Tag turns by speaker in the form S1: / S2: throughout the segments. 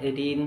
S1: 18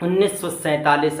S1: 1947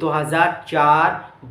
S1: 2004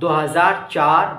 S1: 2004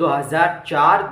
S1: 2004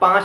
S1: 5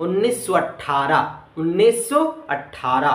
S1: 1918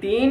S1: 3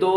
S1: 2